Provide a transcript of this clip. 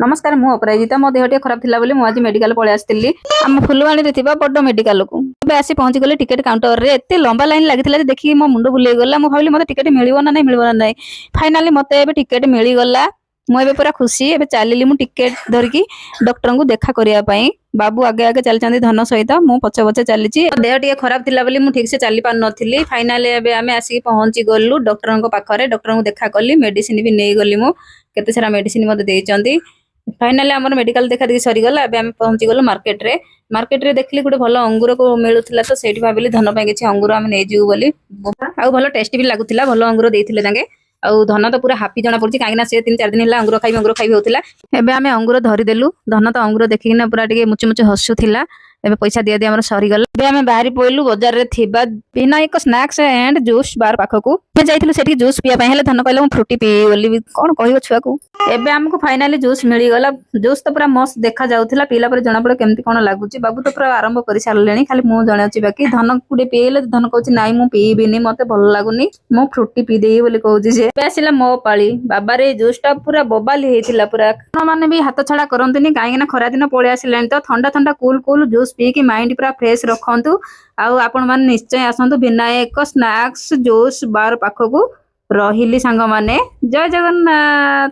नमस्कार मु अपराजिता मो देह खराब थिला बोली मु आज मेडिकल पळे आस्तिली हम फुलवाणी रे थिबा बड्ड मेडिकल को बे आसी पहुंची गले टिकट काउंटर रे एते लंबा लाइन लागिथिला जे देखि मो मुंडो बुले गला मु भाबिली मते टिकट मिलिबो ना नहीं फाइनली मते एबे टिकट मिली गला मु एबे पूरा खुशी एबे चालिली मु टिकट धरकी डॉक्टर को देखा करिया पई बाबू आगे आगे चल चंदी धन सहित मु पछे पछे चलीची देह टिके खराब थिला बोली मु ठीक से चली पार नथिली फाइनली एबे आमे आसी पहुंची गलु डॉक्टर को पाखरे डॉक्टर को देखा कली मेडिसिन भी नै गली मु केते सारा मेडिसिन मते देचंदी फाइनली आमर मेडिकल देखा देखी सरीगला एबे आमे पहुंची गलो मार्केट रे देखली गोटे भल अंगूर को मिलुथिला तो सेठी भाबिली धन पई किछि अंगूर आमे नै जिउ बोली आ भल टेस्ट भी लागुथिला भल अंगूर देइथिले तांगे आ धन तो पूरा हापी जना पड़छि काहे ना से 3-4 दिन हला अंगूर खाइबे होतिला एबे आमे अंगूर धरि देलु धन तो अंगूर देखिना पूरा टिके मुचु मुचु हसुथिला एबे पैसा दिया दिया हमर सरी गला एबे आमे बाहरी पइलु बाजार रे थिबा बिना एक स्नैक्स एंड जूस बार पाखकू मैं जाइथिलु सेठी जूस पिया पई हेले धन कहले मु फ्रूटी पी बोली कोन कहियो छुआ को एबे हमको फाइनली जूस मिली गला जूस तो पूरा मस्त देखा जाउथिला पीला पर जणा पड़े केमती कोन लागुची बाबू तो पूरा आरंभ करि सारलेनी खाली मु जणे अछि बाकी धन कुडे पीले धन कहउची नाइ मु पीबिनी मते भल लागुनी मु फ्रूटी पी देई बोली कहउची जे आसिला मो पाली बाबा रे जूस टा पूरा बबाली हेतिला पूरा माने भी हाथ छड़ा करंतनी काहे ना खरा दिन पळे आसिलेन तो ठंडा ठंडा कूल जूस पी की माइंड पूरा फ्रेश रखंतु आउ आपण मान निश्चय आसंतु विनायक स्नैक्स जूस बार पाखकू रहिली सांग माने जय जगन्नाथ।